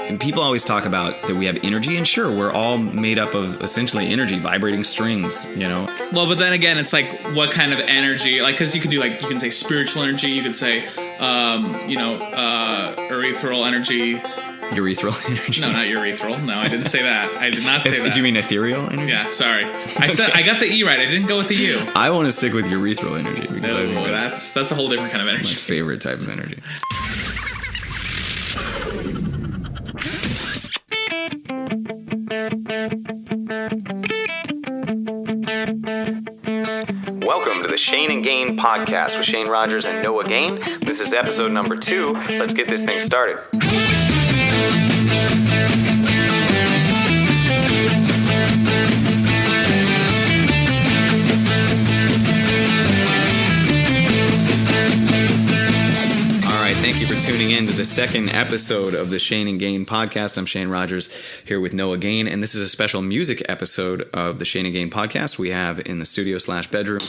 And people always talk about that we have energy, and sure, we're all made up of essentially energy, vibrating strings, you know? Well, but then again, it's like, what kind of energy? Like, because you can do, like, you can say spiritual energy, you could say, urethral energy. Urethral energy? No, not urethral. No, I didn't say that. I did not say that. Do you mean ethereal energy? Yeah, sorry. I got the E right. I didn't go with the U. I want to stick with urethral energy because I think that's a whole different kind of energy. My favorite type of energy. Welcome to the Shane and Gain podcast with Shane Rogers and Noah Gain. This is episode number 2. Let's get this thing started. Thank you for tuning in to the second episode of the Shane and Gain podcast. I'm Shane Rogers here with Noah Gain, and this is a special music episode of the Shane and Gain podcast. We have in the studio/bedroom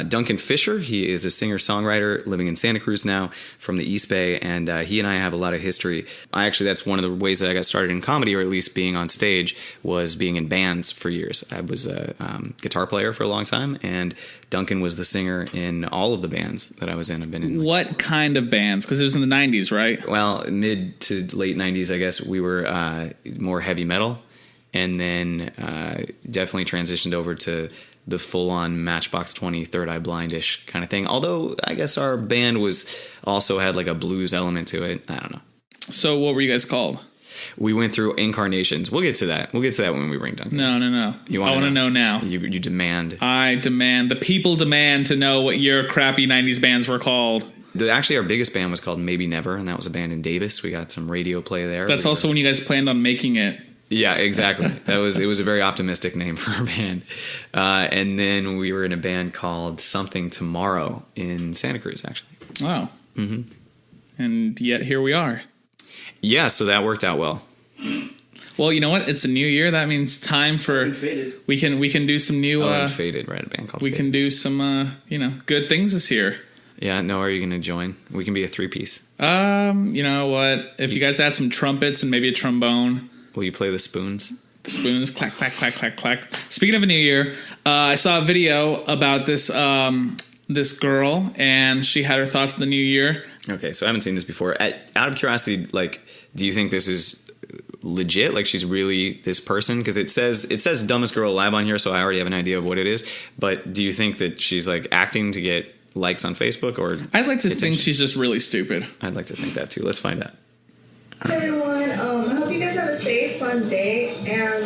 Duncan Fisher. He is a singer-songwriter living in Santa Cruz now from the East Bay, and he and I have a lot of history. That's one of the ways that I got started in comedy, or at least being on stage, was being in bands for years. I was a guitar player for a long time, and Duncan was the singer in all of the bands that I was in. I've been in. What kind of bands? Because it was in the 90s, right? Well, mid to late 90s, I guess. We were more heavy metal, and then definitely transitioned over to the full-on Matchbox 20, Third Eye Blind-ish kind of thing. Although I guess our band also had like a blues element to it. I don't know. So what were you guys called? We went through incarnations. We'll get to that. We'll get to that when we bring Duncan. No. I want to know now. You demand. I demand. The people demand to know what your crappy 90s bands were called. Actually, our biggest band was called Maybe Never, and that was a band in Davis. We got some radio play there. That's also when you guys planned on making it. Yeah, exactly. It was a very optimistic name for our band. And then we were in a band called Something Tomorrow in Santa Cruz, actually. Wow. Mm-hmm. And yet here we are. Yeah, so that worked out well. Well, you know what? It's a new year. That means time for Unfaded. We can do some new. Unfaded, right? A band called. We Faded. can do some good things this year. Yeah, no. Are you going to join? We can be a 3-piece. You know what? If you guys add some trumpets and maybe a trombone. Will you play the spoons? The spoons, clack, clack, clack, clack, clack. Speaking of a new year, I saw a video about this girl, and she had her thoughts on the new year. Okay, so I haven't seen this before. Out of curiosity, like, do you think this is legit? Like, she's really this person? Because it says dumbest girl alive on here, so I already have an idea of what it is. But do you think that she's like acting to get likes on Facebook, or? I'd like to think she's just really stupid. I'd like to think that too. Let's find out. Hey everyone, I hope you guys have a safe, fun day, and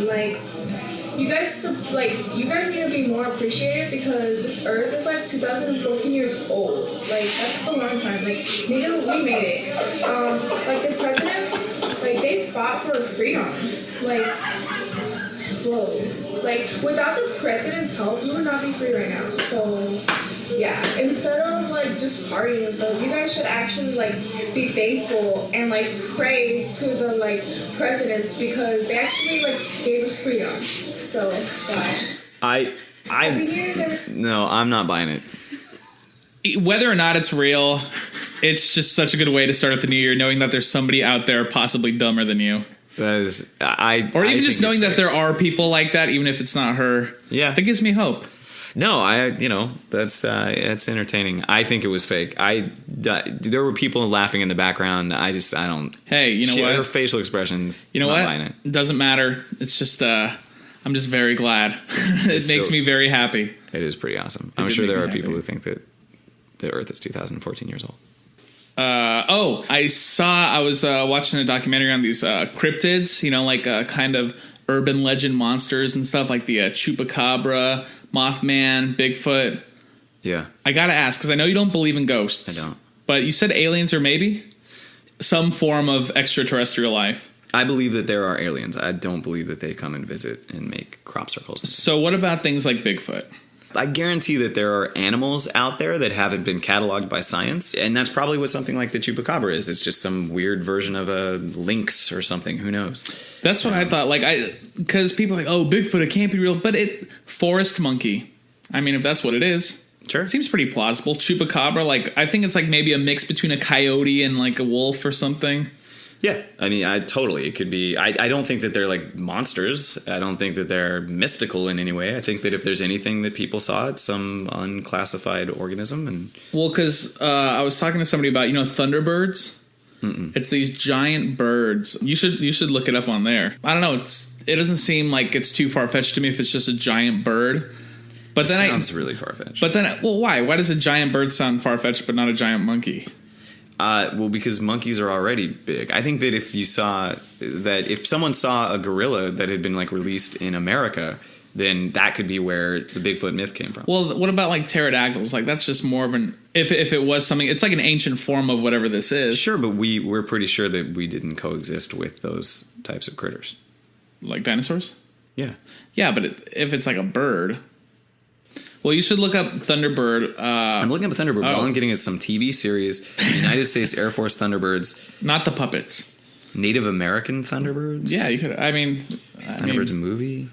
you guys need to be more appreciated because this Earth is like 2014 years old. Like that's a long time. Like we made it. The presidents, they fought for freedom. Whoa. Without the president's help, we would not be free right now. So. Yeah, instead of just partying and stuff, you guys should actually be thankful and pray to the presidents because they actually gave us freedom. So, No, I'm not buying it. Whether or not it's real, it's just such a good way to start out the new year, knowing that there's somebody out there possibly dumber than you. Or even just knowing that there are people like that, even if it's not her. Yeah, that gives me hope. No, that's entertaining. I think it was fake. There were people laughing in the background. I don't. Hey, you know what? Her facial expressions. You know what? It doesn't matter. It's just I'm just very glad. It makes me very happy. It is pretty awesome. I'm sure there are people who think that the Earth is 2014 years old. I was watching a documentary on these cryptids, kind of urban legend monsters and stuff like the Chupacabra, Mothman, Bigfoot. Yeah. I gotta ask, because I know you don't believe in ghosts. I don't. But you said aliens or maybe some form of extraterrestrial life. I believe that there are aliens. I don't believe that they come and visit and make crop circles. So what about things like Bigfoot? I guarantee that there are animals out there that haven't been cataloged by science, and that's probably what something like the Chupacabra is. It's just some weird version of a lynx or something. Who knows? That's what I thought. Because people are like, oh, Bigfoot, it can't be real. But forest monkey. I mean, if that's what it is. Sure. It seems pretty plausible. Chupacabra, I think it's maybe a mix between a coyote and a wolf or something. Yeah, I mean, it could be. I don't think that they're like monsters. I don't think that they're mystical in any way. I think that if there's anything that people saw, it's some unclassified organism. And well, because I was talking to somebody about thunderbirds. Mm-mm. It's these giant birds. You should look it up on there. I don't know. It doesn't seem like it's too far fetched to me if it's just a giant bird. But then sounds really far fetched. But then, well, why? Why does a giant bird sound far fetched but not a giant monkey? Well, because monkeys are already big. I think that if someone saw a gorilla that had been like released in America, then that could be where the Bigfoot myth came from. Well, what about like pterodactyls? Like that's just more of an if it was something, it's like an ancient form of whatever this is. Sure, but we're pretty sure that we didn't coexist with those types of critters, like dinosaurs. Yeah, but if it's like a bird. Well, you should look up Thunderbird. I'm looking up a Thunderbird. All I'm getting is some TV series. United States Air Force Thunderbirds. Not the puppets. Native American Thunderbirds? Yeah, you could. Thunderbirds a movie?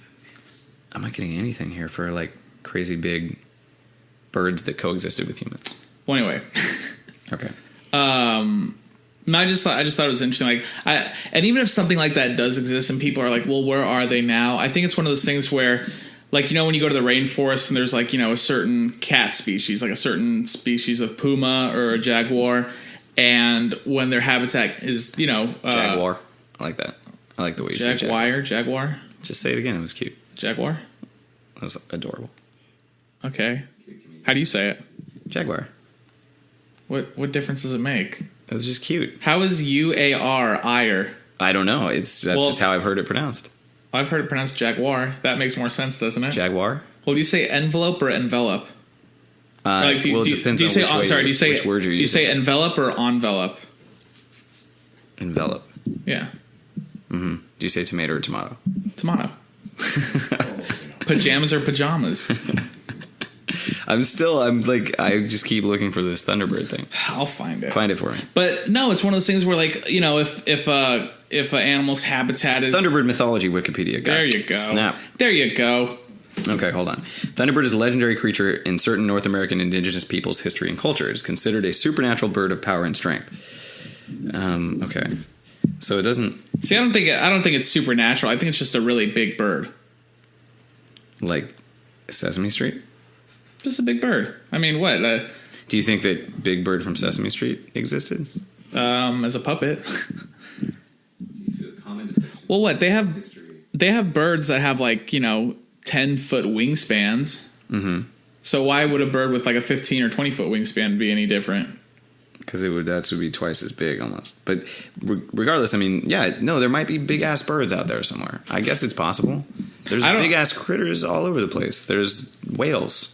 I'm not getting anything here for like crazy big birds that coexisted with humans. Well, anyway. Okay. No, I just thought it was interesting. And even if something like that does exist and people are like, well, where are they now? I think it's one of those things where, like, when you go to the rainforest and there's like, a certain cat species, like a certain species of puma or a jaguar, and when their habitat is, Jaguar. I like that. I like the way you say Jaguar. Just say it again. It was cute. Jaguar. That was adorable. Okay. How do you say it? Jaguar. What difference does it make? It was just cute. How is UAR ire? I don't know. That's just how I've heard it pronounced. I've heard it pronounced Jaguar. That makes more sense, doesn't it? Jaguar. Well, do you say envelope or envelop? It depends on which word you're using. Do you say envelop or envelope? Envelop. Yeah. Mm-hmm. Do you say tomato or tomato? Tomato. Pajamas or pajamas? I just keep looking for this Thunderbird thing. I'll find it. Find it for me. But no, it's one of those things where, like, if an animal's habitat is Thunderbird mythology Wikipedia. There you go. Snap. There you go. Okay, hold on. Thunderbird is a legendary creature in certain North American indigenous peoples' history and culture. It is considered a supernatural bird of power and strength. Okay. So it doesn't... See, I don't think it's supernatural. I think it's just a really big bird. Like Sesame Street? Just a big bird. I mean, what? Do you think that Big Bird from Sesame Street existed? As a puppet. Well, what? They have birds that have, like, 10-foot wingspans. Mm-hmm. So why would a bird with like a 15 or 20-foot wingspan be any different? Because that would be twice as big almost. But regardless, I mean, there might be big ass birds out there somewhere. I guess it's possible. There's big ass critters all over the place. There's whales.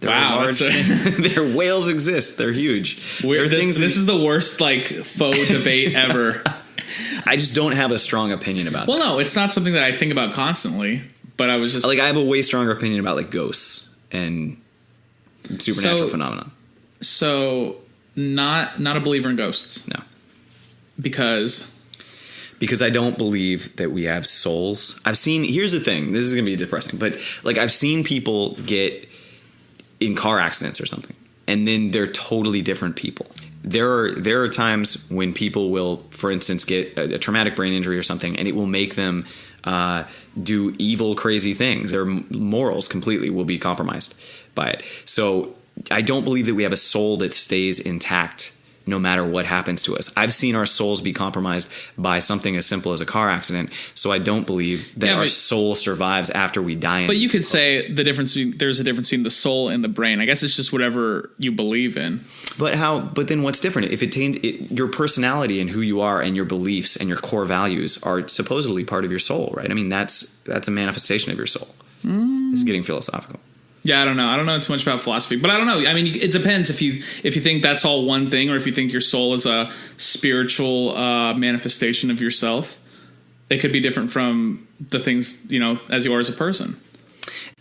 Wow, large. Their whales exist. They're huge. This is the worst like faux debate ever. I just don't have a strong opinion about. Well, no, it's not something that I think about constantly. But I was just like, I have a way stronger opinion about like ghosts and supernatural phenomena. So, not a believer in ghosts. No. Because I don't believe that we have souls. Here's the thing. This is going to be depressing. But like I've seen people get in car accidents or something. And then they're totally different people. There are times when people will, for instance, get a traumatic brain injury or something. And it will make them do evil, crazy things. Their morals completely will be compromised by it. So I don't believe that we have a soul that stays intact no matter what happens to us. I've seen our souls be compromised by something as simple as a car accident. So I don't believe that our soul survives after we die. But you could say there's a difference between the soul and the brain. I guess it's just whatever you believe in. But then what's different? If your personality and who you are and your beliefs and your core values are supposedly part of your soul, right? I mean, that's a manifestation of your soul. It's getting philosophical. Yeah, I don't know. I don't know too much about philosophy, but I don't know. I mean, it depends if you think that's all one thing, or if you think your soul is a spiritual manifestation of yourself. It could be different from the things as you are as a person.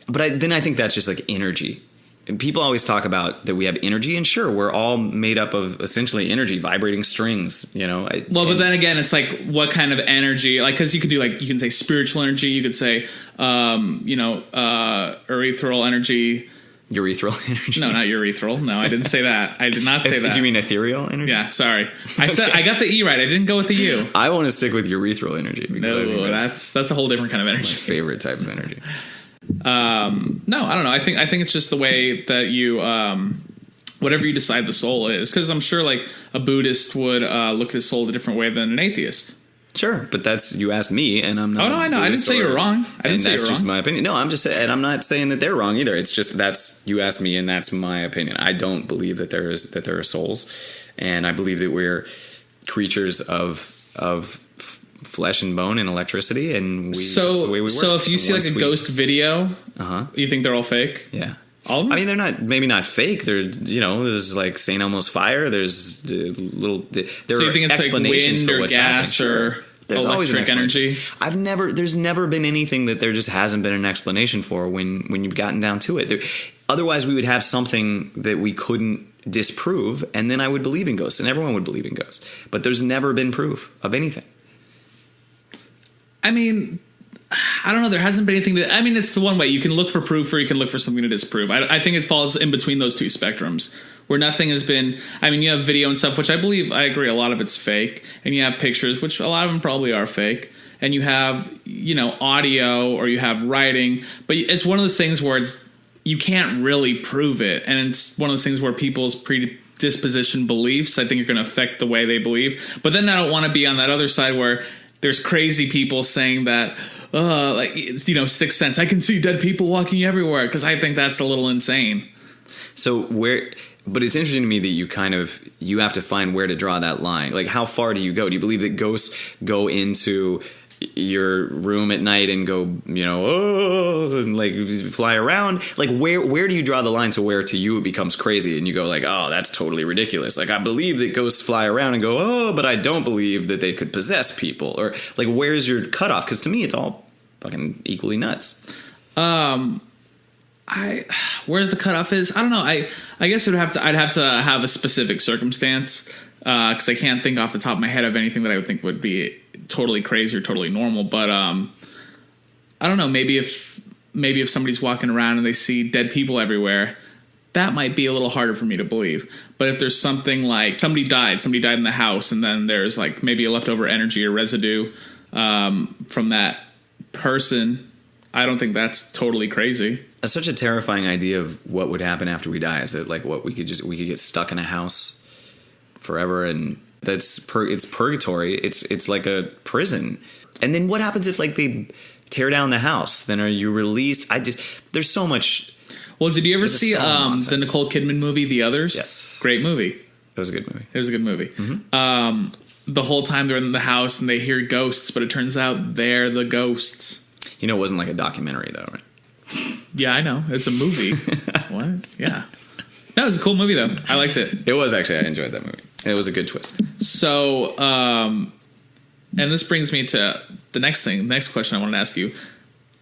But I think that's just like energy. And people always talk about that we have energy, and sure, we're all made up of essentially energy, vibrating strings, But then again, it's like what kind of energy? Like, because you could do you can say spiritual energy, you could say, ethereal energy, Urethral energy? No, not urethral. No, I didn't say that. I did not say that. Do you mean ethereal energy? Yeah, sorry. I said I got the E right. I didn't go with the U. I want to stick with urethral energy. No, that's a whole different kind of energy. My favorite type of energy. No, I don't know. I think it's just the way that you whatever you decide the soul is. Because I'm sure like a Buddhist would look at his soul a different way than an atheist. Sure, but that's, you asked me, and I'm not. Oh no, I know. I didn't say you're wrong. I didn't say you're wrong. That's just my opinion. No, I'm just saying, and I'm not saying that they're wrong either. It's just you asked me, and that's my opinion. I don't believe that there are souls, and I believe that we're creatures of flesh and bone and electricity, and that's the way we work. So if you see like a ghost video, you think they're all fake? Yeah. All of them? I mean, they're maybe not fake. They're, there's like St. Elmo's fire. There's there so you think it's explanations like wind for or what's gas happening. or Sure. There's always an electric energy? There's never been anything that there just hasn't been an explanation for when you've gotten down to it. Otherwise, we would have something that we couldn't disprove, and then I would believe in ghosts, and everyone would believe in ghosts. But there's never been proof of anything. I mean, I don't know. There hasn't been anything I mean, it's the one way. You can look for proof or you can look for something to disprove. I think it falls in between those two spectrums where nothing has been. I mean, you have video and stuff, which I agree, a lot of it's fake. And you have pictures, which a lot of them probably are fake. And you have, audio or you have writing. But it's one of those things where you can't really prove it. And it's one of those things where people's predisposition beliefs, I think, are going to affect the way they believe. But then I don't want to be on that other side where there's crazy people saying that, Sixth Sense, I can see dead people walking everywhere, because I think that's a little insane. But it's interesting to me that you have to find where to draw that line. Like, how far do you go? Do you believe that ghosts go into your room at night and go, and like fly around? Like, where do you draw the line to you it becomes crazy and you go like, oh, that's totally ridiculous. Like, I believe that ghosts fly around, and go, oh, but I don't believe that they could possess people. Or like, where's your cutoff? Because to me, it's all fucking equally nuts. Where the cutoff is, I don't know. I guess I'd have to have a specific circumstance, because I can't think off the top of my head of anything that I would think would be totally crazy or totally normal. But I don't know. Maybe if somebody's walking around and they see dead people everywhere, that might be a little harder for me to believe. But if there's something like somebody died in the house, and then there's like maybe a leftover energy or residue from that person, I don't think that's totally crazy. That's such a terrifying idea of what would happen after we die. Is that like we could get stuck in a house forever, and it's purgatory. It's like a prison. And then what happens if like they tear down the house? Then are you released? There's so much. Well, did you ever see the Nicole Kidman movie, The Others? Yes, great movie. It was a good movie. Mm-hmm. The whole time they're in the house and they hear ghosts, but it turns out they're the ghosts. It wasn't like a documentary though, right? Yeah, I know. It's a movie. What? Yeah. That was a cool movie though. I liked it. It was actually. I enjoyed that movie. It was a good twist. So, and this brings me to the next question I wanted to ask you.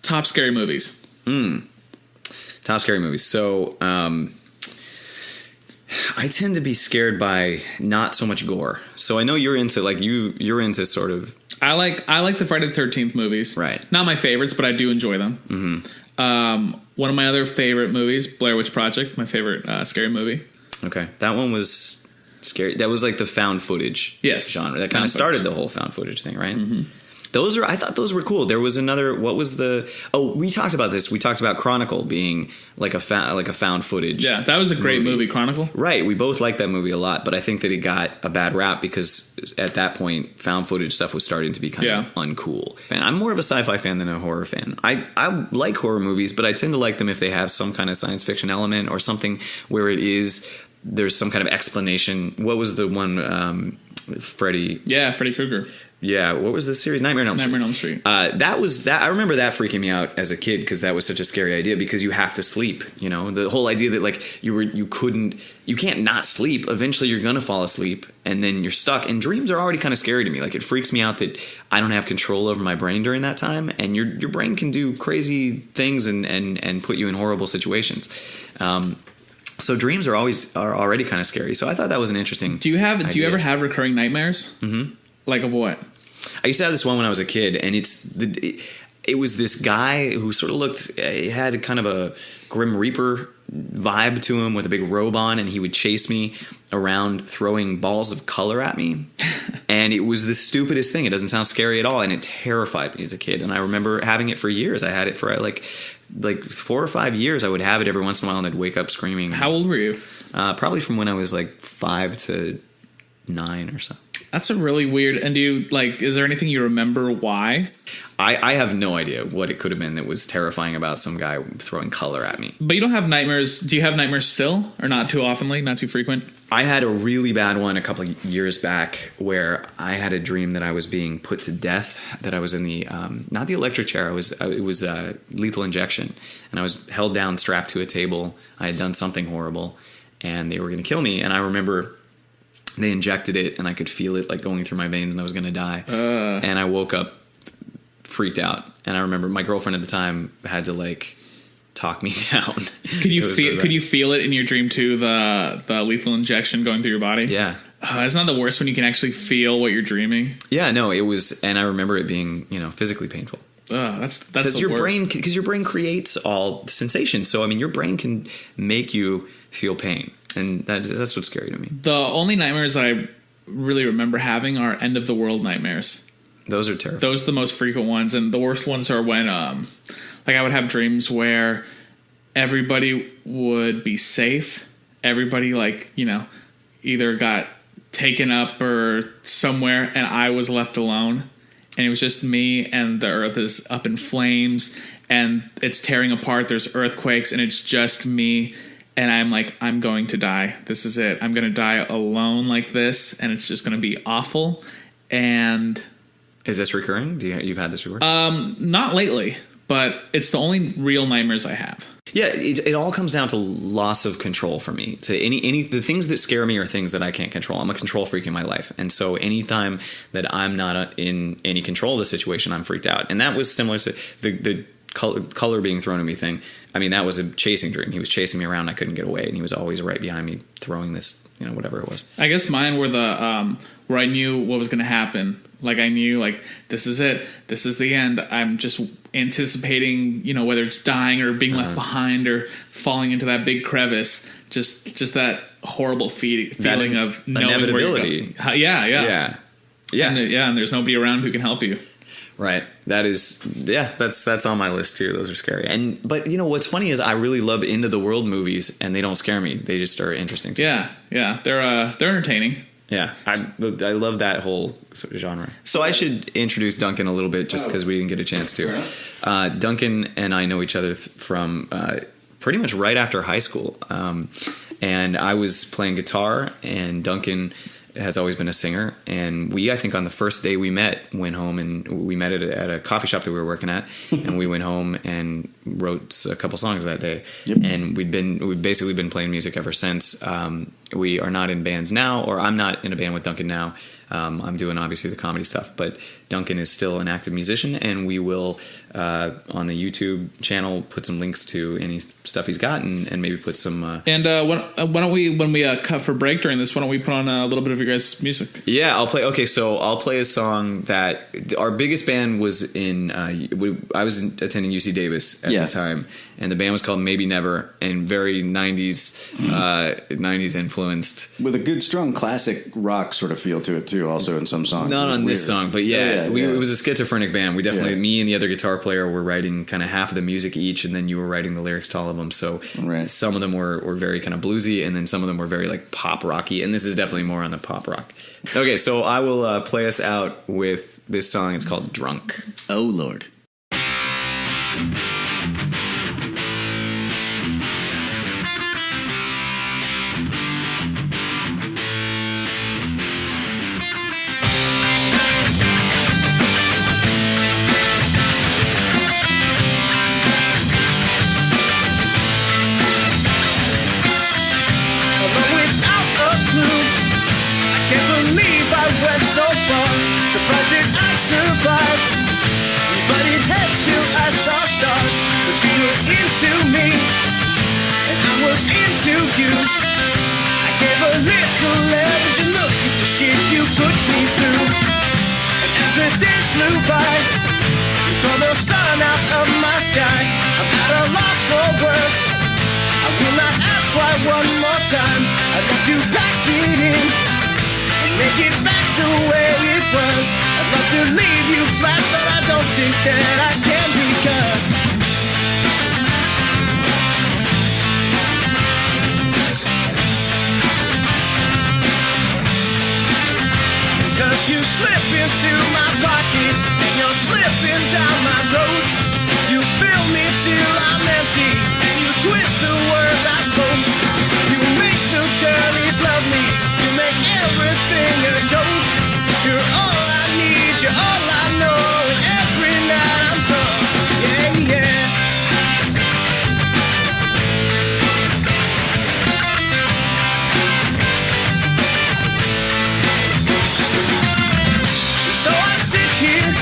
Top scary movies. Top scary movies. So, I tend to be scared by not so much gore. So I know you're into you're into sort of. I like the Friday the 13th movies. Right. Not my favorites, but I do enjoy them. Mm-hmm. One of my other favorite movies, Blair Witch Project, my favorite scary movie. Okay. That one was scary. That was like the found footage genre. That kind of started the whole found footage thing, right? Mm-hmm. I thought those were cool. There was another. What was the? Oh, we talked about this. We talked about Chronicle being like a found footage. Yeah, that was a great movie, Chronicle. Right. We both liked that movie a lot, but I think that it got a bad rap because at that point, found footage stuff was starting to be kind of uncool. And I'm more of a sci-fi fan than a horror fan. I like horror movies, but I tend to like them if they have some kind of science fiction element or something where there's some kind of explanation. What was the one? Freddy. Yeah, Freddy Krueger. Yeah, what was the series? Nightmare on Elm Street. That was that. I remember that freaking me out as a kid because that was such a scary idea because you have to sleep. The whole idea that like you can't not sleep. Eventually, you're gonna fall asleep and then you're stuck. And dreams are already kind of scary to me. Like it freaks me out that I don't have control over my brain during that time, and your brain can do crazy things and put you in horrible situations. So dreams are already kind of scary. So I thought that was an interesting. Do you ever have recurring nightmares? Mm-hmm. Like of what? I used to have this one when I was a kid, and it was this guy who sort of he had kind of a Grim Reaper vibe to him with a big robe on, and he would chase me around throwing balls of color at me. And it was the stupidest thing. It doesn't sound scary at all, and it terrified me as a kid. And I remember having it for years. I had it for like 4 or 5 years. I would have it every once in a while, and I'd wake up screaming. How old were you? Probably from when I was like 5 to 9 or so. That's a really weird. And do you is there anything you remember why? I have no idea what it could have been that was terrifying about some guy throwing color at me. But you don't have nightmares. Do you have nightmares still, or not too oftenly, not too frequent? I had a really bad one a couple of years back where I had a dream that I was being put to death, that I was in the, not the electric chair, it was lethal injection. And I was held down, strapped to a table. I had done something horrible, and they were going to kill me. And I remember they injected it, and I could feel it like going through my veins, and I was going to die. And I woke up freaked out. And I remember my girlfriend at the time had to like talk me down. Could you feel it in your dream too, the lethal injection going through your body? Yeah. It's not the worst when you can actually feel what you're dreaming. Yeah, no, it was, and I remember it being, physically painful. That's because your brain creates all sensations. So I mean, your brain can make you feel pain, and that's what's scary to me. The only nightmares that I really remember having are end of the world nightmares. Those are terrible. Those are the most frequent ones, and the worst ones are when I would have dreams where everybody would be safe. Everybody either got taken up or somewhere, and I was left alone. And it was just me, and the earth is up in flames, and it's tearing apart. There's earthquakes, and it's just me. And I'm like, I'm going to die. This is it. I'm going to die alone like this, and it's just going to be awful. And is this recurring? You've had this before? Not lately, but it's the only real nightmares I have. Yeah, it all comes down to loss of control for me. To the things that scare me are things that I can't control. I'm a control freak in my life, and so anytime that I'm not in any control of the situation, I'm freaked out. And that was similar to the color being thrown at me thing. I mean, that was a chasing dream. He was chasing me around. I couldn't get away, and he was always right behind me, throwing this, whatever it was. I guess mine were the where I knew what was going to happen. Like I knew, this is it. This is the end. I'm just anticipating, whether it's dying or being left behind or falling into that big crevice. Just that horrible feeling of knowing where you're going. Yeah. And there's nobody around who can help you. Right. That's on my list too. Those are scary. But what's funny is I really love end of the world movies, and they don't scare me. They just are interesting to me. Yeah. They're entertaining. Yeah, I love that whole sort of genre. So I should introduce Duncan a little bit, just because we didn't get a chance to. Duncan and I know each other from pretty much right after high school. And I was playing guitar, and Duncan has always been a singer. And I think on the first day we met, went home, and we met at a coffee shop that we were working at. And we went home and wrote a couple songs that day. Yep. And we've basically been playing music ever since. We are not in bands now, or I'm not in a band with Duncan now. I'm doing obviously the comedy stuff, but Duncan is still an active musician, and we will on the YouTube channel put some links to any stuff he's got, and maybe put some. Why don't we, when we cut for break during this, why don't we put on a little bit of your guys' music? Yeah, I'll play. Okay, so I'll play a song that our biggest band was in. I was attending UC Davis at the time, and the band was called Maybe Never, and very 90s influenced, with a good strong classic rock sort of feel to it too. Also in some songs, not on this song, but it was a schizophrenic band. We definitely, me and the other guitar player were writing kind of half of the music each, and then you were writing the lyrics to all of them. So some of them were very kind of bluesy, and then some of them were very like pop rocky, and this is definitely more on the pop rock. Okay, so I will play us out with this song. It's called Drunk. Oh Lord. So far, surprised that I survived. We butted heads till I saw stars, but you were into me, and I was into you. I gave a little leverage, and look at the shit you put me through. And as the days flew by, you tore the sun out of my sky. I'm at a loss for words. I will not ask why one more time. I'd love to pack it in and make it back the way it was. I'd love to leave you flat, but I don't think that I can because you slip into my pocket and you're slipping down my throat. You fill me till I'm empty and you twist the words I spoke. You make the girlies love me. You make everything a joke. You're all I need, you're all I know, and every night I'm drunk. Yeah, yeah. So I sit here,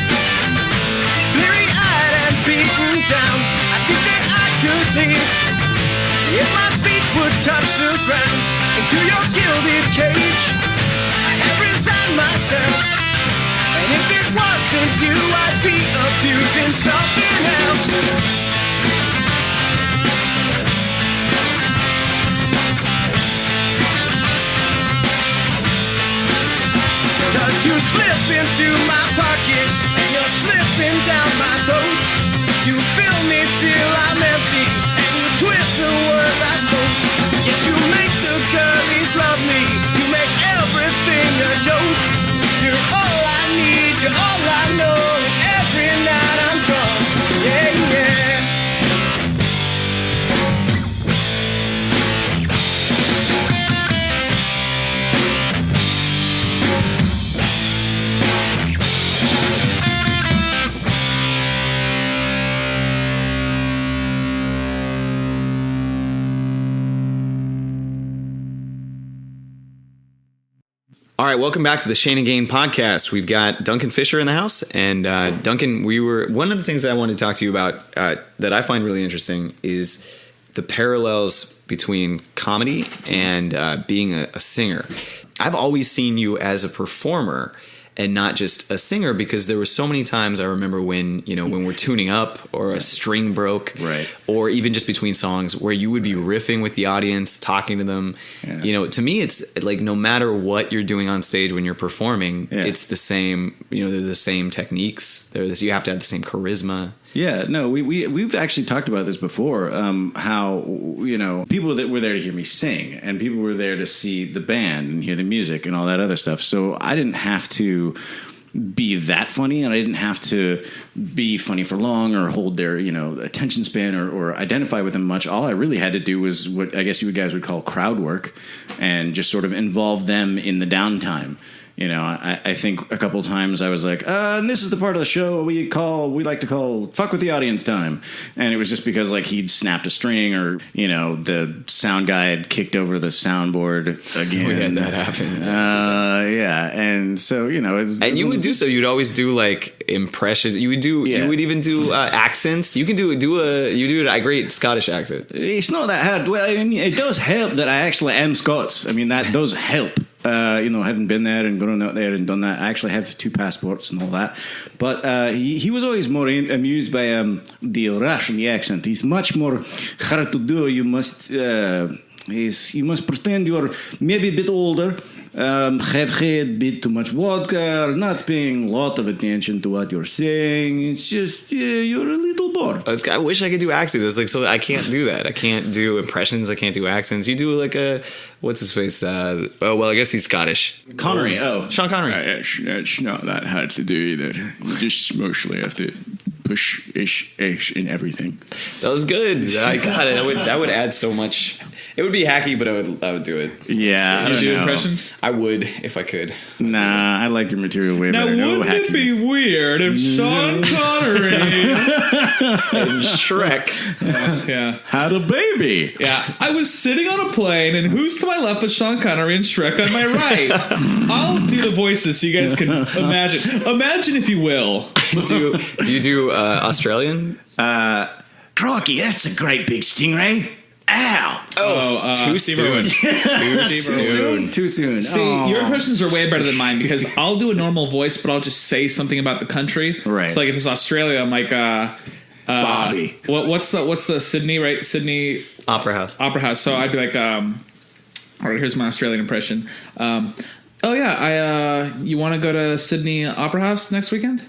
bleary-eyed and beaten down. I think that I could leave if my feet would touch the ground. Into your gilded cage, I have resigned myself. And if it wasn't you, I'd be abusing something else. Cause you slip into my pocket and you're slipping down my throat. You fill me till I'm empty and you twist the words I spoke. Yes, you make the girlies love me. You make everything a joke. You're all I need, you're all I know, and every night I'm drunk. Yeah, yeah. All right, welcome back to the Shane and Gain podcast. We've got Duncan Fisher in the house, and Duncan, one of the things that I wanted to talk to you about that I find really interesting is the parallels between comedy and being a singer. I've always seen you as a performer and not just a singer, because there were so many times I remember when we're tuning up or a string broke, right, or even just between songs where you would be riffing with the audience, talking to them. Yeah. To me, it's like no matter what you're doing on stage when you're performing, it's the same. They're the same techniques. You have to have the same charisma. Yeah, no, we've actually talked about this before, how, people that were there to hear me sing and people were there to see the band and hear the music and all that other stuff. So I didn't have to be that funny, and I didn't have to be funny for long or hold their, attention span or identify with them much. All I really had to do was what I guess you guys would call crowd work and just sort of involve them in the downtime. I think a couple of times I was like, and this is the part of the show we like to call fuck with the audience time. And it was just because like he'd snapped a string or, the sound guy had kicked over the soundboard again. We had that happen. Yeah. And so, and you would do so. You'd always do like impressions. You would even do accents. You can do a great Scottish accent. It's not that hard. Well, it does help that I actually am Scots. I mean, that does help. Having been there and gone out there and done that, I actually have 2 passports and all that. But he was always more amused by the Russian accent. He's much more hard to do. You must pretend you're maybe a bit older, have had a bit too much vodka, or not paying a lot of attention to what you're saying. It's just you're a little bored. I wish I could do accents. So I can't do that. I can't do impressions. I can't do accents. You do like a what's his face? I guess he's Scottish. Connery. Sean Connery. It's not that hard to do either. You just mostly have to push ish in everything. That was good. I got it. That would add so much. It would be hacky, but I would do it. Yeah, you do impressions? I would if I could. Nah, I like your material way better. Now, wouldn't it be weird if Sean Connery and Shrek had a baby? Yeah, I was sitting on a plane, and who's to my left but Sean Connery and Shrek on my right? I'll do the voices so you guys can imagine. Imagine, if you will. Do you do Australian? Crocky, that's a great big stingray. Ow! Too soon. Too soon. See, your impressions are way better than mine because I'll do a normal voice, but I'll just say something about the country. Right. So, like, if it's Australia, I'm like, Bobby. What's the Sydney, right? Sydney Opera House. Opera House. So I'd be like, all right, here's my Australian impression. Oh yeah, you want to go to Sydney Opera House next weekend?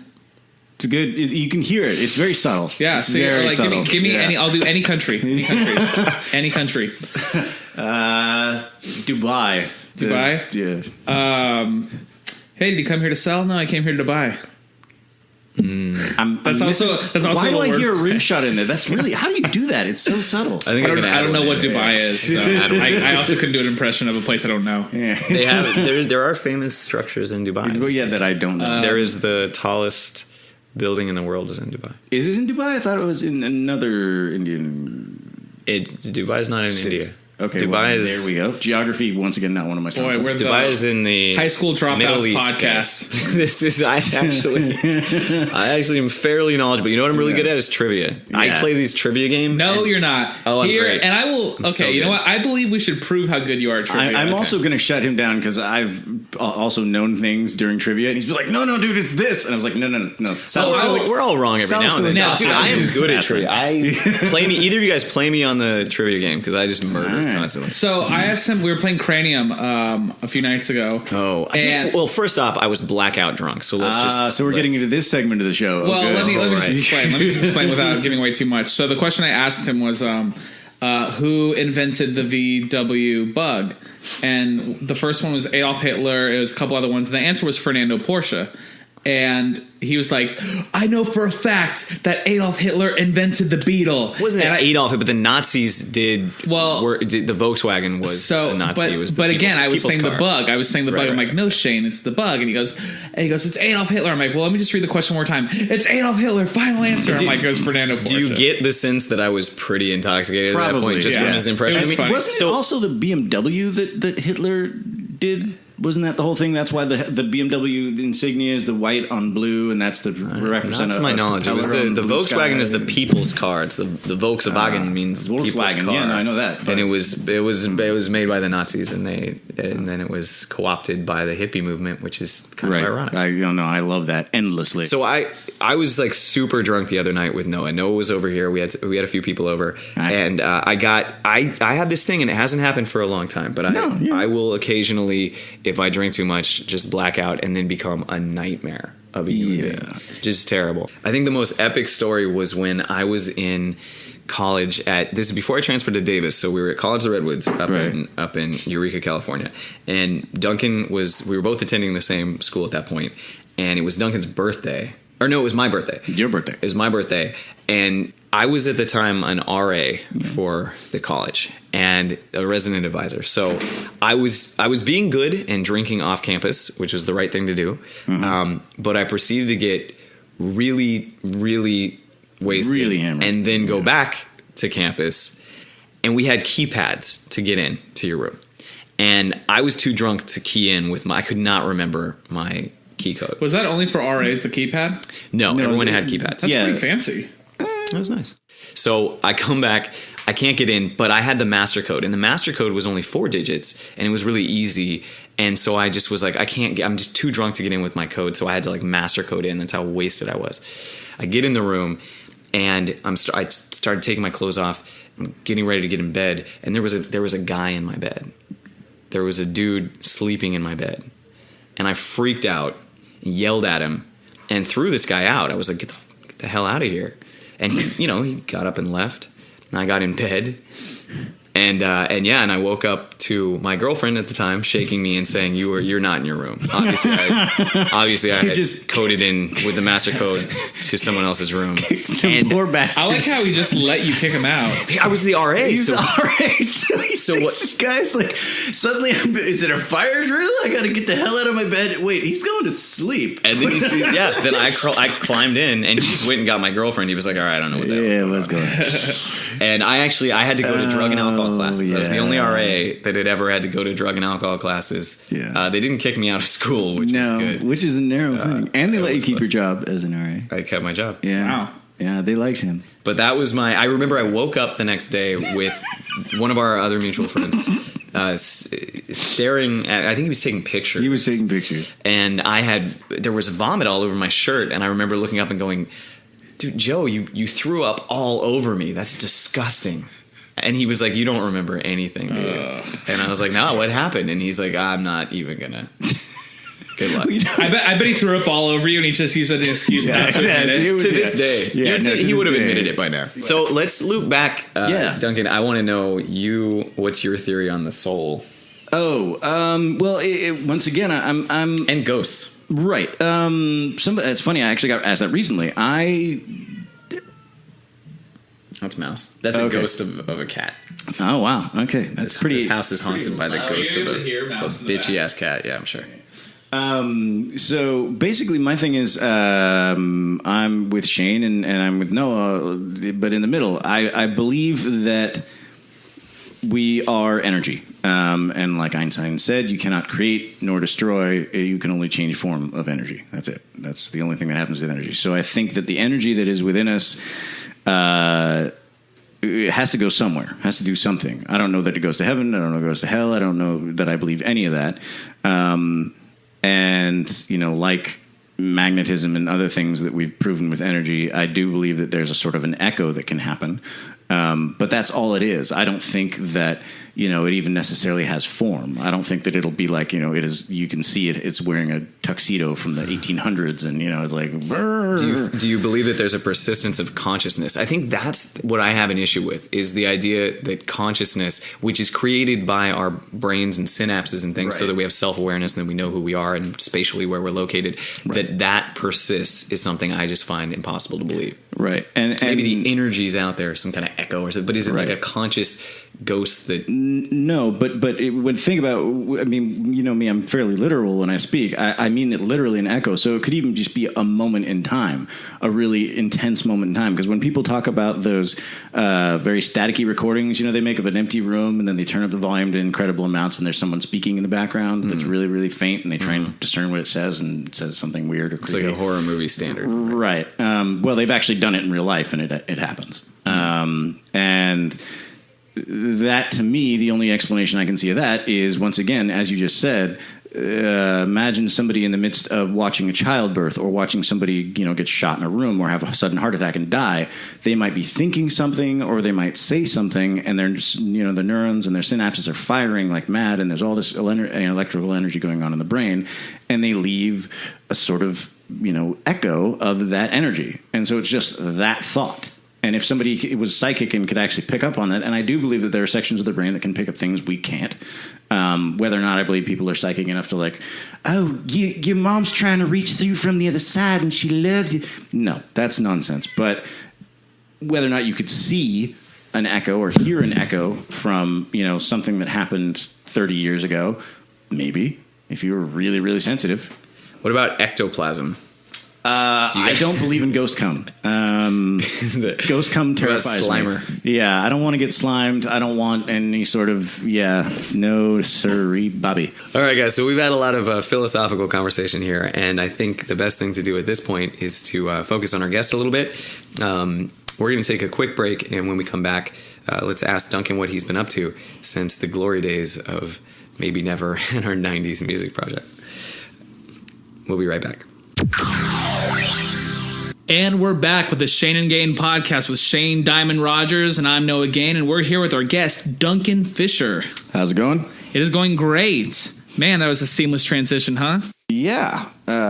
It's good. You can hear it. It's very subtle. Yeah, it's so you're very like, subtle. give me Yeah. any. I'll do any country. Any country. Dubai. Dubai? Yeah. Hey, did you come here to sell? No, I came here to buy. That's also Why do a I word. hear a rim shot in there? That's really, how do you do that? It's so subtle. I think I don't know what Dubai is. So I also couldn't do an impression of a place I don't know. Yeah. They have there are famous structures in Dubai. Well, yeah, that I don't know. There is the tallest building in the world is in Dubai. Is it in Dubai? I thought it was in another Indian. Dubai is not in India. Okay, Dubai well, is there we go. Geography, once again, not one of my strong Boy, points. we're Dubai is in the High School Dropouts Middle East podcast. This is I actually am fairly knowledgeable. You know what I'm really good at is trivia. I Yeah. play these trivia games. No, you're not. Oh, I'm Here, great. and I will. Okay, so you know good. what? I believe we should prove how good you are at trivia. I'm Okay. also going to shut him down because I've also known things during trivia, and he's been like, "No, dude, it's this," and I was like, "No." We're all wrong every now and then. No, Dude, I am good at Saffron. trivia. Play me. Either of you guys play me on the trivia game because I just murder Alright. constantly. So I asked him. We were playing Cranium a few nights ago. Oh, And- well, first off, I was blackout drunk, so let's just. So we're getting into this segment of the show. Well, Okay. let me Alright. just explain. Let me just explain without giving away too much. So the question I asked him was, who invented the VW bug? And the first one was Adolf Hitler. It was a couple other ones. And the answer was Fernando Porsche. And he was like, I know for a fact that Adolf Hitler invented the Beetle. Wasn't it And Adolf? But the Nazis did. Well, the Volkswagen was a Nazi. But, It was the but again, I was people's saying car. the bug. I was saying the bug. Right, I'm right. like, no, Shane, it's the bug. And he goes, it's Adolf Hitler. I'm like, well, let me just read the question one more time. It's Adolf Hitler. Final answer. I'm like, it was Fernando Porsche. Do you get the sense that I was pretty intoxicated at that Probably, point, just yeah. from his impression? It was funny. Wasn't it also the BMW that Hitler did? Wasn't that the whole thing? That's why the BMW insignia is the white on blue, and that's the representative. Not to my knowledge. It was the Volkswagen is the people's car. It's the Volkswagen means people's Volkswagen. car. Yeah, no, I know that. And it was made by the Nazis, and then it was co-opted by the hippie movement, which is kind right. of ironic. I don't know. I love that endlessly. So I was like super drunk the other night with Noah. Noah was over here. We had a few people over, Right. and I have this thing, and it hasn't happened for a long time. But I will occasionally, if I drink too much, just black out and then become a nightmare of a human being. Just terrible. I think the most epic story was when I was in college this is before I transferred to Davis, so we were at College of the Redwoods up in Eureka, California, and we were both attending the same school at that point, and it was Duncan's birthday. Or no, it was my birthday. Your birthday. It was my birthday. And I was at the time an RA for the college and a resident advisor. So I was being good and drinking off campus, which was the right thing to do. Mm-hmm. But I proceeded to get really, really wasted. Really hammered. And then go back to campus. And we had keypads to get in to your room. And I was too drunk to key in I could not remember my key code. Was that only for RAs, the keypad? No, everyone had keypads. That's pretty fancy. That was nice. So I come back, I can't get in, but I had the master code, and the master code was only 4 digits, and it was really easy. And so I just was like, I'm just too drunk to get in with my code, so I had to like master code in. That's how wasted I was. I get in the room, and I started taking my clothes off, I'm getting ready to get in bed, and there was a guy in my bed. There was a dude sleeping in my bed, and I freaked out, and yelled at him, and threw this guy out. I was like, get the hell out of here. And he got up and left, and I got in bed, and I woke up to my girlfriend at the time shaking me and saying, "You're not in your room." Obviously, I had just coded in with the master code to someone else's room. Some poor bastard. I like how he just let you kick him out. I was the RA. He's so alright. So he So thinks what- this guy's like, suddenly, is it a fire drill? I gotta get the hell out of my bed. Wait, he's going to sleep. and then then I climbed in, and he just went and got my girlfriend. He was like, "All right, I don't know what that was." Yeah, let's go. And I had to go to drug and alcohol classes. I was the yeah. only RA that had ever had to go to drug and alcohol classes. Yeah. They didn't kick me out of school, which No, is good. which is a narrow thing. And they that let you was keep fun. your job as an RA. I kept my job. Yeah. Wow. Yeah, they liked him. But that was I remember I woke up the next day with one of our other mutual friends staring at, I think he was taking pictures. He was taking pictures. And there was vomit all over my shirt, and I remember looking up and going, dude, Joe, you threw up all over me. That's disgusting. And he was like, you don't remember anything, do you? And I was like, no, what happened? And he's like, I'm not even gonna. Good luck. I bet he threw up all over you, and he just used an excuse not to admit it. To this day. He would have admitted it by now. So let's loop back. Duncan, I want to know what's your theory on the soul? Oh, well, once again, I'm and ghosts. Right. It's funny. I actually got asked that recently. That's Mouse. That's a ghost of a cat. Oh wow. Okay, that's pretty. This house is haunted by the ghost of a bitchy ass cat. Yeah, I'm sure. So basically, my thing is, I'm with Shane and I'm with Noah, but in the middle, I believe that we are energy. And like Einstein said, you cannot create nor destroy. You can only change form of energy. That's it. That's the only thing that happens with energy. So I think that the energy that is within us, it has to go somewhere, has to do something. I don't know that it goes to heaven. I don't know it goes to hell. I don't know that I believe any of that. And, like magnetism and other things that we've proven with energy, I do believe that there's a sort of an echo that can happen. But that's all it is. I don't think that, it even necessarily has form. I don't think that it'll be like, it is, you can see it, it's wearing a tuxedo from the 1800s and, it's like, do you believe that there's a persistence of consciousness? I think that's what I have an issue with, is the idea that consciousness, which is created by our brains and synapses and things, so that we have self-awareness and that we know who we are and spatially where we're located, that persists is something I just find impossible to believe. Right. And maybe the energy's out there, some kind of echo or something, but is it like a conscious ghost that... No, but when think about, I mean, you know me, I'm fairly literal when I speak. I mean it literally an echo. So it could even just be a moment in time, a really intense moment in time. Because when people talk about those very staticky recordings, they make of an empty room and then they turn up the volume to incredible amounts and there's someone speaking in the background that's really, really faint and they try and discern what it says and it says something weird or creepy. It's like a horror movie standard. Right. Well, they've actually done it in real life and it happens. And that, to me, the only explanation I can see of that is, once again, as you just said, imagine somebody in the midst of watching a childbirth or watching somebody, get shot in a room or have a sudden heart attack and die. They might be thinking something or they might say something and they're just, the neurons and their synapses are firing like mad and there's all this electrical energy going on in the brain and they leave a sort of, echo of that energy. And so it's just that thought. And if somebody was psychic and could actually pick up on that, and I do believe that there are sections of the brain that can pick up things we can't, whether or not I believe people are psychic enough to your mom's trying to reach through from the other side and she loves you. No, that's nonsense. But whether or not you could see an echo or hear an echo from, something that happened 30 years ago, maybe, if you were really, really sensitive. What about ectoplasm? I don't believe in ghost cum. Ghost cum terrifies me. Yeah, I don't want to get slimed. I don't want any sort of, no sirree, Bobby. All right, guys, so we've had a lot of philosophical conversation here, and I think the best thing to do at this point is to focus on our guest a little bit. We're going to take a quick break, and when we come back, let's ask Duncan what he's been up to since the glory days of Maybe Never and our 90s music project. We'll be right back. And we're back with the Shane and Gain podcast with Shane Diamond Rogers, and I'm Noah Gain, and we're here with our guest, Duncan Fisher. How's it going? It is going great. Man, that was a seamless transition, huh? Yeah.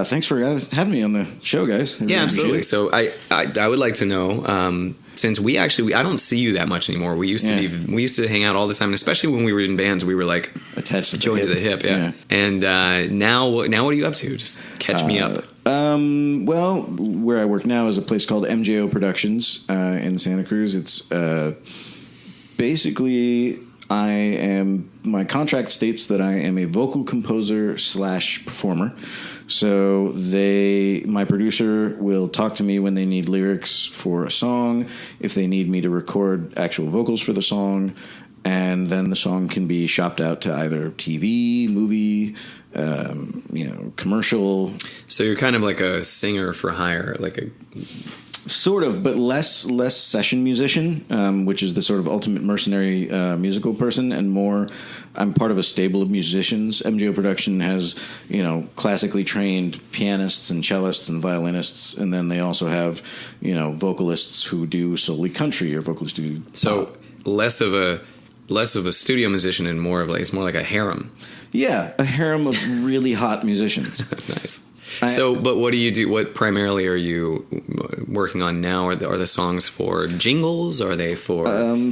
Thanks for having me on the show, guys. Yeah, absolutely. So I would like to know, since I don't see you that much anymore. We used to hang out all the time, and especially when we were in bands, we were like attached to the hip. Yeah. And now what are you up to? Just catch me up. Well, where I work now is a place called MJO Productions in Santa Cruz. It's basically my contract states that I am a vocal composer / performer. So my producer will talk to me when they need lyrics for a song, if they need me to record actual vocals for the song, and then the song can be shopped out to either TV, movie, commercial. So you're kind of like a singer for hire, like Sort of, but less session musician, which is the sort of ultimate mercenary musical person, and more, I'm part of a stable of musicians. MJO Production has, classically trained pianists and cellists and violinists, and then they also have, vocalists who do solely country, or vocalists who do so less of a studio musician and more of it's more like a harem. Yeah, a harem of really hot musicians. Nice. But what do you do? What primarily are you working on now? Are the songs for jingles? Are they for?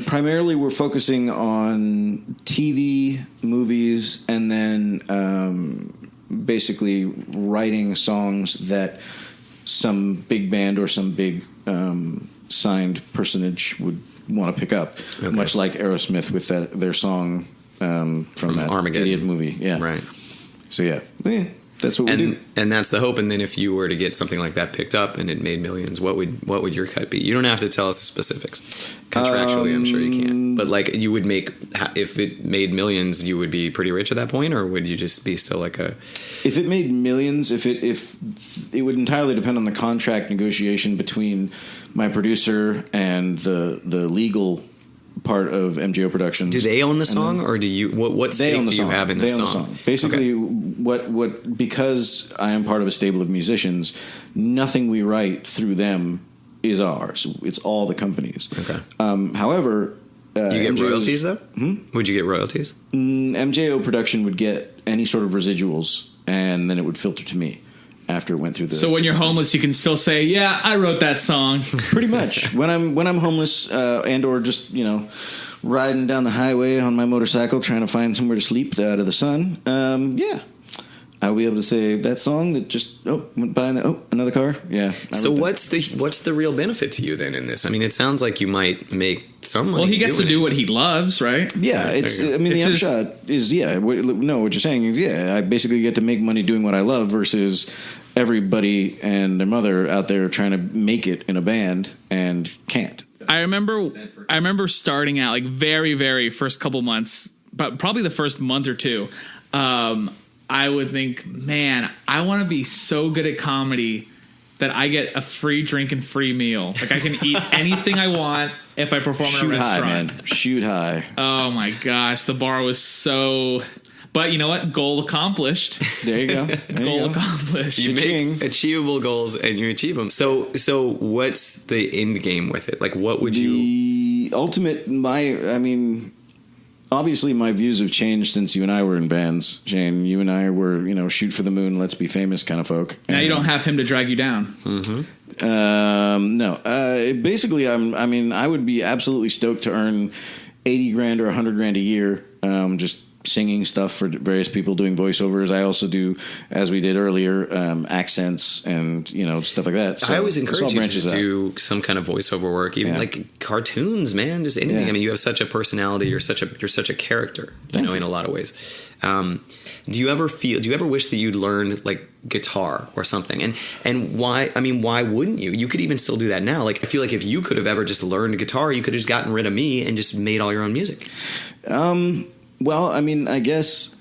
Primarily, we're focusing on TV, movies, and then basically writing songs that some big band or some big signed personage would want to pick up. Okay. Much like Aerosmith with their song from that Armageddon idiot movie. Yeah, right. So yeah. That's what we do. And that's the hope. And then if you were to get something like that picked up and it made millions, what would your cut be? You don't have to tell us the specifics. Contractually, I'm sure you can. But you would make, if it made millions, you would be pretty rich at that point, or would you just be still like a? If it made millions, if it would entirely depend on the contract negotiation between my producer and the legal part of MJO Productions. Do they own the song, or do you? What stake do you have in the song? They own the song. Basically, what because I am part of a stable of musicians, nothing we write through them is ours. It's all the companies. Okay. However, you get royalties though. Would you get royalties? MJO Production would get any sort of residuals, and then it would filter to me after it went through the. So when you're homeless, you can still say, "Yeah, I wrote that song." Pretty much. When I'm homeless and or just riding down the highway on my motorcycle trying to find somewhere to sleep out of the sun, yeah, I'll be able to say that song that just went by. Another car. Yeah. So what's the real benefit to you then in this? I mean, it sounds like you might make some money. Well, he gets to do what he loves, right? Yeah, the upshot is what you're saying is I basically get to make money doing what I love versus everybody and their mother out there trying to make it in a band and can't. I remember starting out very, very first couple months, but probably the first month or two. I would think, man, I want to be so good at comedy that I get a free drink and free meal. Like I can eat anything I want if I perform in a restaurant. High, man. Shoot high. Oh my gosh, the bar was so. But you know what? Goal accomplished. There you go. Goal accomplished. You make achievable goals and you achieve them. So what's the end game with it? Like, what would you? The ultimate, obviously my views have changed since you and I were in bands, Shane. You and I were, shoot for the moon, let's be famous kind of folk. Now you don't have him to drag you down. Mm-hmm. No. Basically, I would be absolutely stoked to earn $80,000 or $100,000 a year, just singing stuff for various people, doing voiceovers. I also do, as we did earlier, accents and stuff like that. So I always encourage you to do some kind of voiceover work, even like cartoons, man, just anything. I mean, you have such a personality. You're such a character, in a lot of ways. Do you ever wish that you'd learned like guitar or something? And why? I mean, why wouldn't you? You could even still do that now. Like, I feel like if you could have ever just learned guitar, you could have just gotten rid of me and just made all your own music. Well, I guess,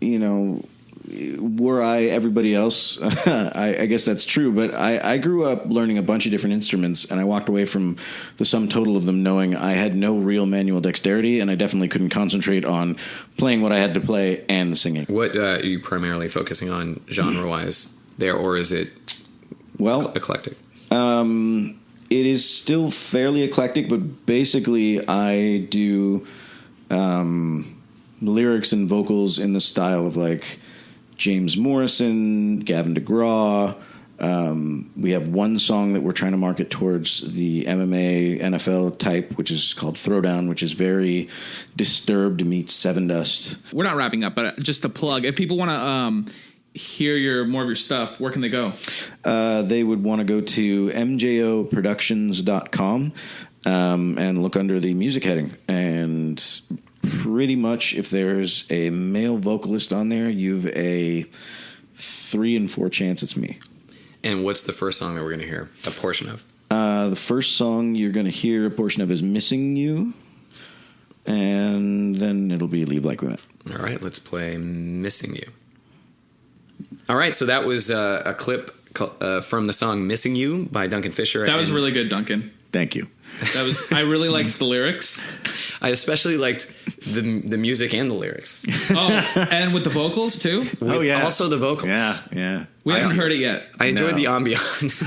were I everybody else, I guess that's true. But I grew up learning a bunch of different instruments, and I walked away from the sum total of them knowing I had no real manual dexterity, and I definitely couldn't concentrate on playing what I had to play and the singing. What are you primarily focusing on genre-wise there, or is it eclectic? It is still fairly eclectic, but basically I do lyrics and vocals in the style of like James Morrison, Gavin DeGraw. We have one song that we're trying to market towards the MMA NFL type, which is called Throwdown, which is very Disturbed meets Seven Dust. We're not wrapping up, but just a plug. If people want to hear more of your stuff, where can they go? They would want to go to mjoproductions.com and look under the music heading. And pretty much if there's a male vocalist on there, you've a 3 in 4 chance it's me. And what's the first song that we're going to hear a portion of? The first song you're going to hear a portion of is Missing You, and then it'll be Leave Like We Went. All right, let's play Missing You. All right, so that was a clip from the song "Missing You" by Duncan Fisher. That was really good, Duncan. Thank you. I really liked the lyrics. I especially liked the music and the lyrics. Oh, and with the vocals too. Also the vocals. Yeah. We haven't heard it yet. I enjoyed the ambiance.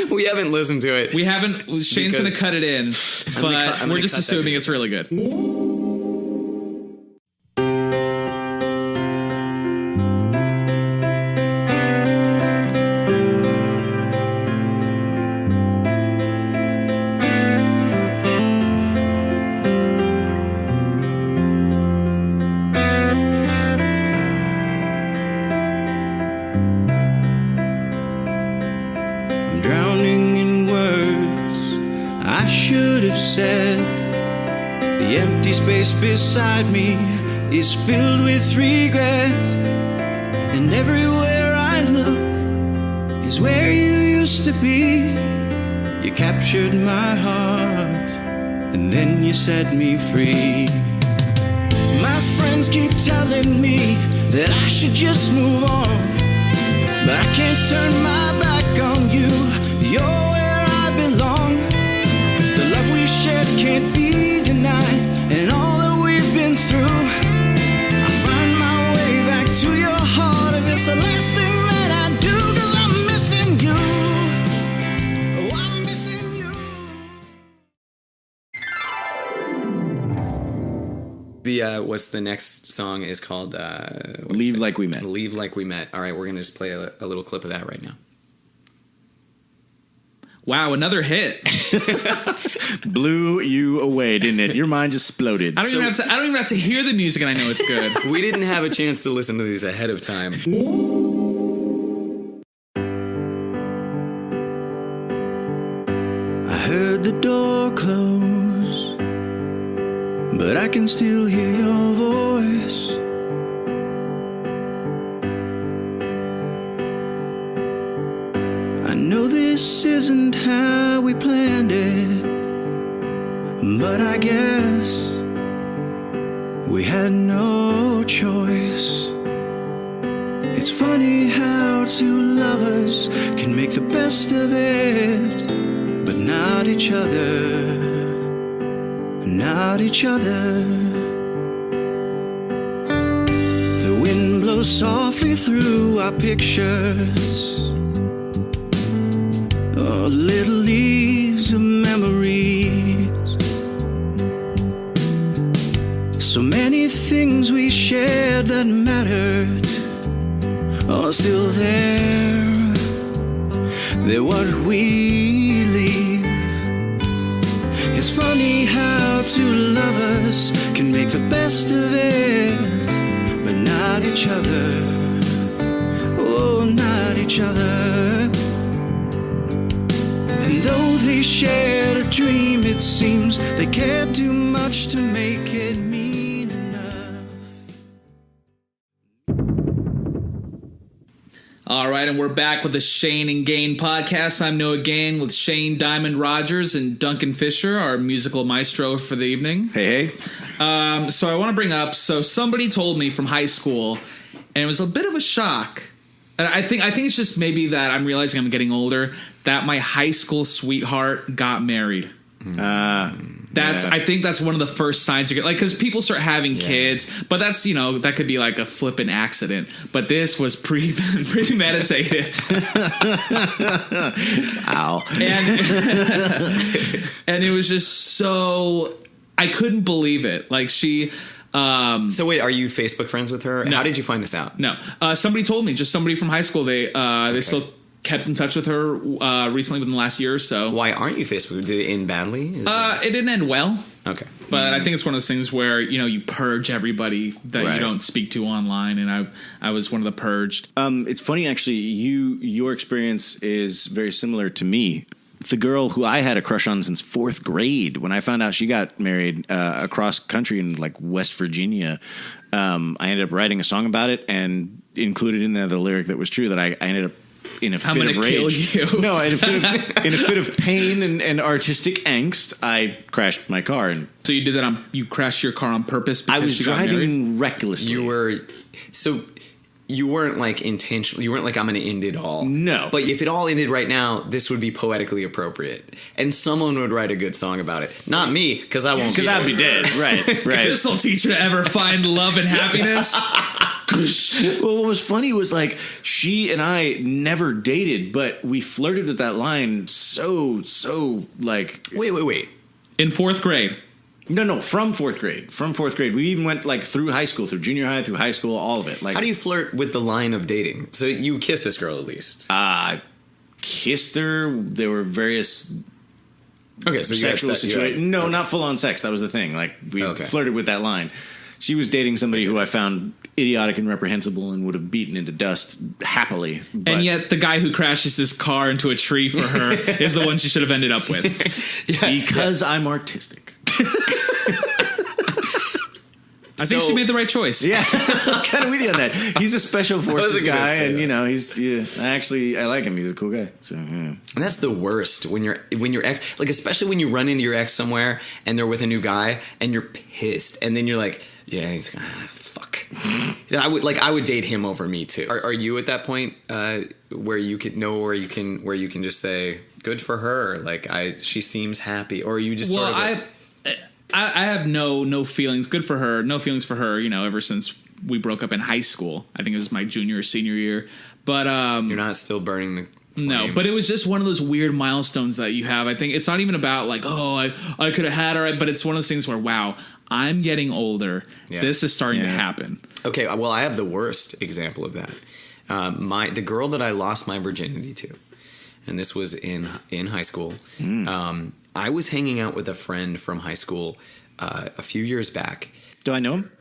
We haven't listened to it. We haven't. Shane's going to cut it in, but we're just assuming it's really good. Drowning in words I should have said. The empty space beside me is filled with regret. And everywhere I look is where you used to be. You captured my heart and then you set me free. My friends keep telling me that I should just move on, but I can't turn my back on you. You're where I belong. The love we shared can't be denied, and all that we've been through. I find my way back to your heart if it's the last thing that I do, 'cause I'm missing you. Oh, I'm missing you. What's the next song is called? Leave Like We Met. Leave Like We Met. All right, we're gonna just play a little clip of that right now. Wow, another hit. Blew you away, didn't it? Your mind just exploded. I don't even have to hear the music, and I know it's good. We didn't have a chance to listen to these ahead of time. I heard the door close, but I can still hear your voice. I know this isn't how we planned it, but I guess we had no choice. It's funny how two lovers can make the best of it, but not each other, not each other. The wind blows softly through our pictures, oh, little leaves of memories. So many things we shared that mattered are still there. They're what we leave. It's funny how two lovers can make the best of it, but not each other. Oh, not each other. And though they shared a dream, it seems they cared too much to make it mean enough. All right, and we're back with the Shane and Gain podcast. I'm Noah Gain with Shane Diamond Rogers and Duncan Fisher, our musical maestro for the evening. Hey. So I want to bring up, so somebody told me from high school, and it was a bit of a shock. And I think it's just maybe that I'm realizing I'm getting older, that my high school sweetheart got married. I think that's one of the first signs you get, like, because people start having kids, but that's, that could be like a flippant accident. But this was premeditated. Ow. And it was just so, I couldn't believe it. Like she. So wait, are you Facebook friends with her? No. How did you find this out? No, somebody told me. Just somebody from high school. They still kept in touch with her recently within the last year or so. Why aren't you Facebook? Did it end badly? It didn't end well. Okay, but I think it's one of those things where you purge everybody that you don't speak to online, and I was one of the purged. It's funny actually. Your experience is very similar to me. The girl who I had a crush on since 4th grade, when I found out she got married across country in like West Virginia, I ended up writing a song about it and included in there the lyric that was true, that I ended up in a fit of rage. Kill you. No, in a fit of pain and artistic angst, I crashed my car. And so you did that you crashed your car on purpose because I was she got driving married? recklessly. you were so. you weren't like intentional. You weren't like, I'm going to end it all. No. But if it all ended right now, this would be poetically appropriate, and someone would write a good song about it. Not me, because I won't. Because I'd be dead. Right. This will teach you to ever find love and happiness. Well, what was funny was like she and I never dated, but we flirted with that line so like. Wait. In 4th grade. No, from fourth grade. From fourth grade. We even went like through high school, through junior high, through high school, all of it. Like, how do you flirt with the line of dating? So you kissed this girl at least. Kissed her. There were various so sexual situations. No, not full on sex. That was the thing. Like we flirted with that line. She was dating somebody who I found idiotic and reprehensible and would have beaten into dust happily. But and yet the guy who crashes his car into a tree for her is the one she should have ended up with. Because I'm artistic. I think she made the right choice. Yeah, I'm kind of with you on that. He's a special forces guy, and I like him. He's a cool guy. So, yeah. And that's the worst when your ex, like especially when you run into your ex somewhere and they're with a new guy and you're pissed, and then you're like, yeah, he's fuck. I would date him over me too. Are you at that point where you could know, where you can just say good for her, like she seems happy, or you just I have no feelings. Good for her. No feelings for her. Ever since we broke up in high school. I think it was my junior or senior year. But you're not still burning the flame. No. But it was just one of those weird milestones that you have. I think it's not even about like, I could have had her. But it's one of those things where, wow, I'm getting older. Yeah. This is starting to happen. Okay. Well, I have the worst example of that. The girl that I lost my virginity to, and this was in high school. I was hanging out with a friend from high school a few years back. Do I know him?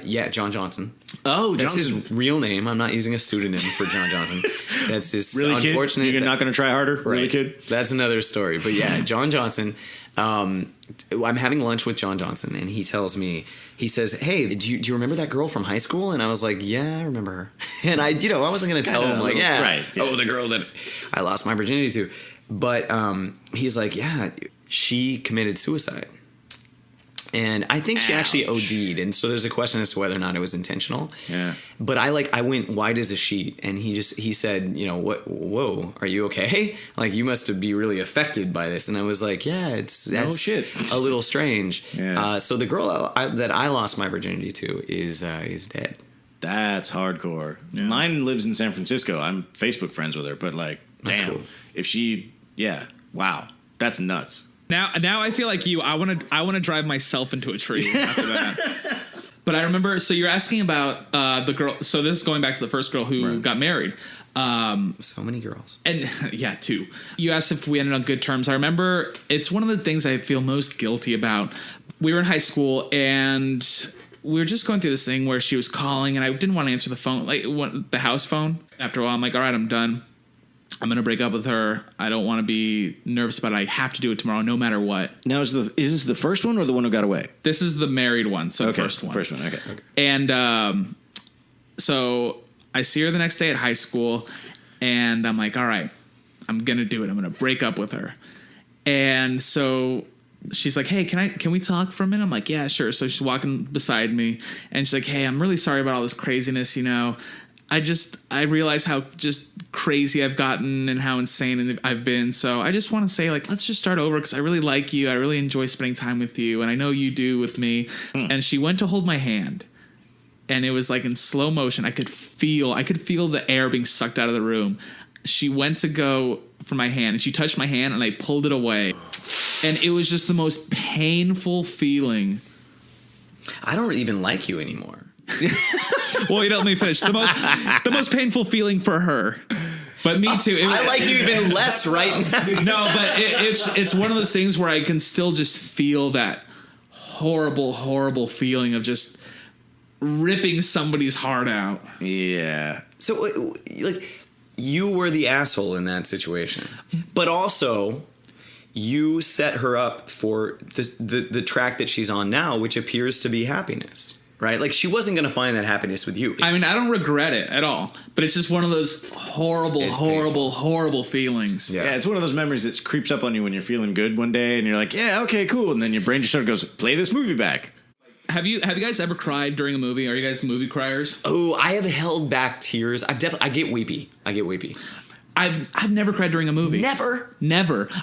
Yeah, John Johnson. Oh, that's Johnson. His real name. I'm not using a pseudonym for John Johnson. That's his really unfortunate. Kid? You're not going to try harder? Right. Really, kid? That's another story. But yeah, John Johnson. I'm having lunch with John Johnson, and he tells me, he says, "Hey, do you remember that girl from high school?" And I was like, "Yeah, I remember her." And I wasn't going to tell him like, "Yeah, right, yeah. Oh, the girl that I lost my virginity to." But he's like, "Yeah, she committed suicide." And I think she actually OD'd. And so there's a question as to whether or not it was intentional. Yeah. But I went white as a sheet, and he said, whoa, are you okay? Like, you must be really affected by this. And I was like, yeah, that's a little strange. Yeah. So the girl that I lost my virginity to is dead. That's hardcore. Yeah. Mine lives in San Francisco. I'm Facebook friends with her, but like, that's damn, cool. If she, wow, that's nuts. Now I feel like you. I want to drive myself into a tree after that. But I remember. So you're asking about the girl. So this is going back to the first girl who got married. So many girls. And yeah, 2. You asked if we ended on good terms. I remember it's one of the things I feel most guilty about. We were in high school and we were just going through this thing where she was calling and I didn't want to answer the phone, like the house phone. After a while, I'm like, all right, I'm done. I'm going to break up with her. I don't want to be nervous about it. I have to do it tomorrow, no matter what. Now, is this the first one or the one who got away? This is the married one, so the first one. First one, okay. And so I see her the next day at high school, and I'm like, all right, I'm going to do it. I'm going to break up with her. And so she's like, hey, can we talk for a minute? I'm like, yeah, sure. So she's walking beside me, and she's like, hey, I'm really sorry about all this craziness, I realize how just crazy I've gotten and how insane I've been. So I just want to say, like, let's just start over because I really like you. I really enjoy spending time with you. And I know you do with me. And she went to hold my hand. And it was like in slow motion. I could feel the air being sucked out of the room. She went to go for my hand and she touched my hand and I pulled it away. And it was just the most painful feeling. I don't even like you anymore. Well, let me finish. The most painful feeling for her, but me too. I like you even less right now. No, but it's one of those things where I can still just feel that horrible feeling of just ripping somebody's heart out. Yeah. So, like, you were the asshole in that situation, but also you set her up for the track that she's on now, which appears to be happiness. Right? Like, she wasn't going to find that happiness with you. I mean, I don't regret it at all, but it's just one of those horrible feelings. Yeah, it's one of those memories that creeps up on you when you're feeling good one day and you're like, yeah, okay, cool. And then your brain just sort of goes, play this movie back. Have you guys ever cried during a movie? Are you guys movie criers? Oh, I have held back tears. I get weepy. I've never cried during a movie. Never.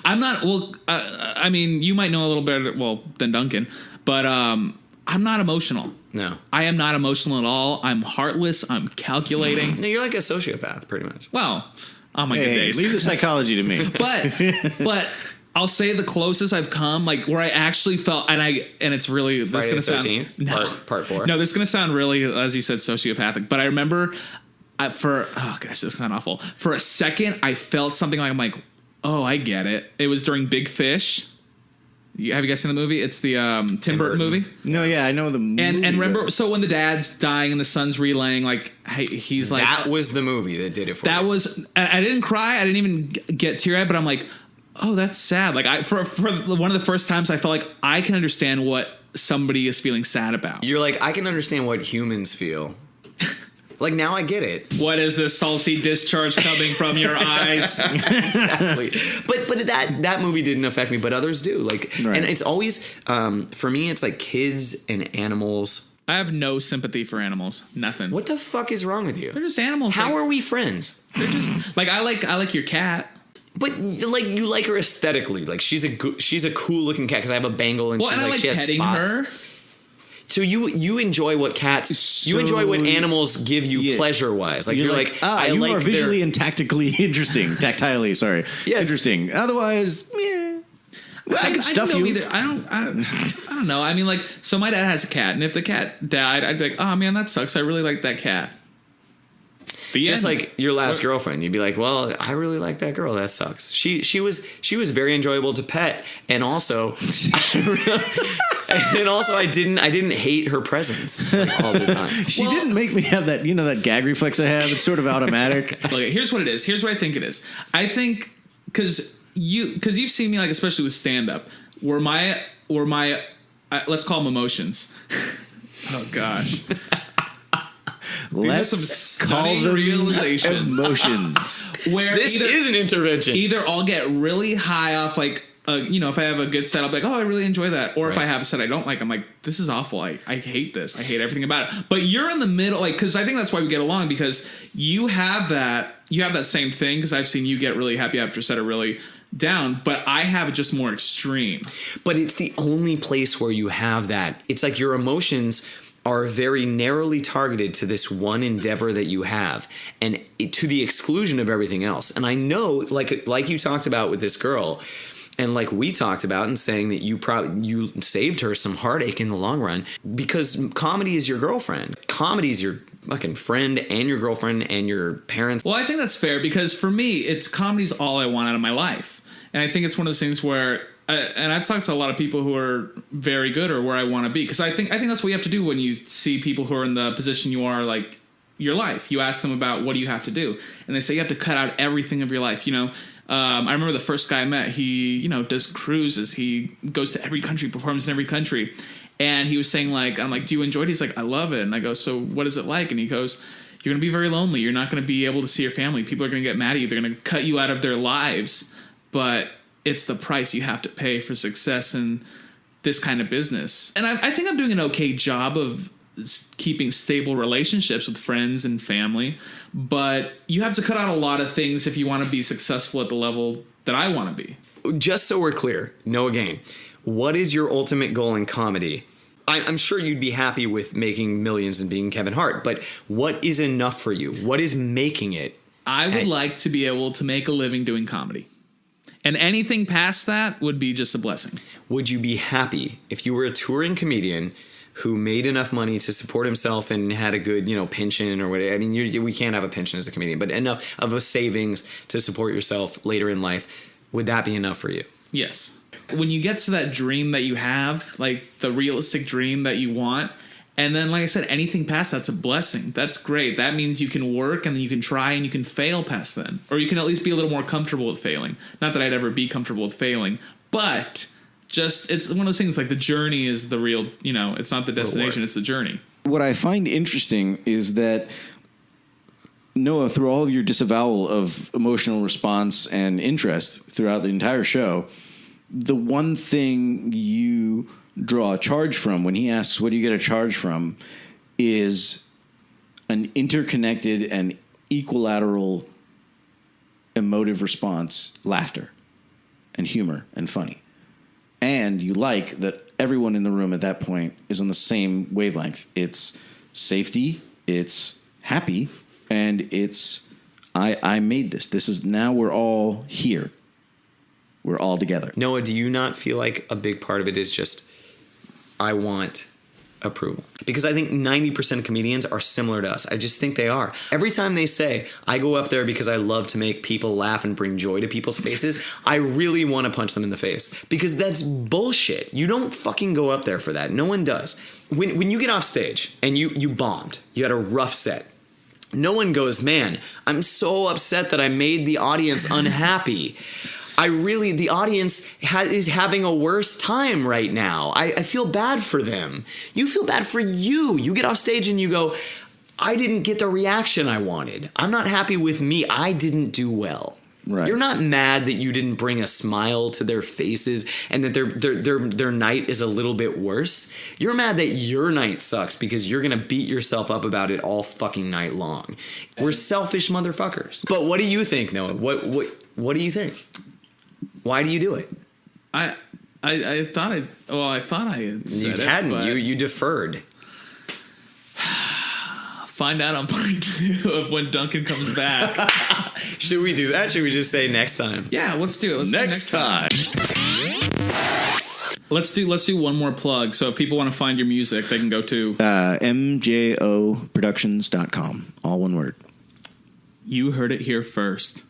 I'm not. Well, I mean, you might know a little better. Well, than Duncan, but I'm not emotional. No, I am not emotional at all. I'm heartless. I'm calculating. No, you're like a sociopath, pretty much. Well, on my good days. Leave the psychology to me. But I'll say the closest I've come, like where I actually felt, and it's really this Friday is the gonna 13th, sound part 4. No, this is gonna sound really, as you said, sociopathic. But I remember this sounds awful. For a second, I felt something like I'm like, oh, I get it. It was during Big Fish. Have you guys seen the movie? It's the Tim Burton movie. No, yeah, I know the movie. And remember, so when the dad's dying and the son's relaying, like he's like, that was the movie that did it for you. That was. I didn't cry. I didn't even get teary-eyed, but I'm like, oh, that's sad. Like for one of the first times, I felt like I can understand what somebody is feeling sad about. You're like, I can understand what humans feel. Like, now I get it. What is this salty discharge coming from your eyes? Exactly. But that movie didn't affect me, but others do. Like, right. And it's always for me, it's like kids and animals. I have no sympathy for animals. Nothing. What the fuck is wrong with you? They're just animals. How are we friends? They're just like I like your cat. But like you like her aesthetically. Like she's a cool looking cat because I have a Bengal and Well, she's and I like she has petting spots. her. So you enjoy what cats you enjoy what animals give you pleasure wise. Like you're like I you like are visually and tactically interesting. Tactilely, sorry. Yes. Interesting. Otherwise, yeah. Well, I can stuff don't know you. either. I don't know. I mean, like, so my dad has a cat, and if the cat died, I'd be like, oh man, that sucks. I really like that cat. Just like your last girlfriend, you'd be like, "Well, I really like that girl. That sucks." She was very enjoyable to pet, and also, I didn't hate her presence all the time. She didn't make me have that that gag reflex I have. It's sort of automatic. Okay, here's what it is. Here's what I think it is. I think because you've seen me, like, especially with stand up, where my let's call them emotions. Oh gosh. Let's some stunning call them realizations. Emotions. Where This is an intervention. Either I'll get really high off, like, if I have a good set, I'll be like, oh, I really enjoy that. Or if I have a set I don't like, I'm like, this is awful. I hate this. I hate everything about it. But you're in the middle, like, because I think that's why we get along, because you have that same thing, because I've seen you get really happy after a set or really down, but I have it just more extreme. But it's the only place where you have that. It's like your emotions are very narrowly targeted to this one endeavor that you have, and to the exclusion of everything else. And I know, like you talked about with this girl, and like we talked about, and saying that you saved her some heartache in the long run, because comedy is your girlfriend. Comedy is your fucking friend and your girlfriend and your parents. Well, I think that's fair, because for me, comedy's all I want out of my life. And I think it's one of those things where, and I've talked to a lot of people who are very good, or where I want to be, because I think that's what you have to do when you see people who are in the position you are, like your life. You ask them about what do you have to do, and they say you have to cut out everything of your life. I remember the first guy I met. He does cruises. He goes to every country, performs in every country, and he was saying, like, I'm like, do you enjoy it? He's like, I love it. And I go, so what is it like? And he goes, you're going to be very lonely. You're not going to be able to see your family. People are going to get mad at you. They're going to cut you out of their lives. But it's the price you have to pay for success in this kind of business. And I think I'm doing an okay job of keeping stable relationships with friends and family. But you have to cut out a lot of things if you want to be successful at the level that I want to be. Just so we're clear, Noah Gain, what is your ultimate goal in comedy? I'm sure you'd be happy with making millions and being Kevin Hart, but what is enough for you? What is making it? I would like to be able to make a living doing comedy. And anything past that would be just a blessing. Would you be happy if you were a touring comedian who made enough money to support himself and had a good, pension or whatever? I mean, we can't have a pension as a comedian, but enough of a savings to support yourself later in life. Would that be enough for you? Yes. When you get to that dream that you have, like the realistic dream that you want, and then, like I said, anything past that's a blessing. That's great. That means you can work and you can try and you can fail past then. Or you can at least be a little more comfortable with failing. Not that I'd ever be comfortable with failing, but just it's one of those things, like the journey is the real, it's not the destination, it's the journey. What I find interesting is that, Noah, through all of your disavowal of emotional response and interest throughout the entire show, the one thing you draw a charge from when he asks, what do you get a charge from, is an interconnected and equilateral emotive response, laughter and humor and funny. And you like that everyone in the room at that point is on the same wavelength. It's safety, it's happy, and it's I made this. This is now we're all here. We're all together. Noah, do you not feel like a big part of it is just I want approval? Because I think 90% of comedians are similar to us. I just think they are. Every time they say, I go up there because I love to make people laugh and bring joy to people's faces, I really want to punch them in the face. Because that's bullshit. You don't fucking go up there for that. No one does. When you get off stage and you bombed, you had a rough set, no one goes, man, I'm so upset that I made the audience unhappy. The audience is having a worse time right now. I feel bad for them. You feel bad for you. You get off stage and you go, I didn't get the reaction I wanted. I'm not happy with me. I didn't do well. Right. You're not mad that you didn't bring a smile to their faces and that their night is a little bit worse. You're mad that your night sucks because you're going to beat yourself up about it all fucking night long. We're selfish motherfuckers. But what do you think, Noah? What do you think? Why do you do it? I thought I had said You hadn't. You deferred. Find out on part 2 of when Duncan comes back. Should we do that? Should we just say next time? Yeah, let's do it. Let's do Next time. Let's do one more plug. So if people want to find your music, they can go to mjoproductions.com. All one word. You heard it here first.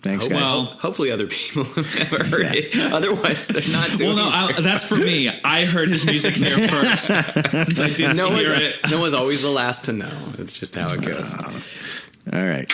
Thanks, guys. Well, Hopefully other people have never heard it. Otherwise, they're not doing it. That's for me. I heard his music here first. Since I didn't hear it. Noah's always the last to know. It's just how it goes. All right.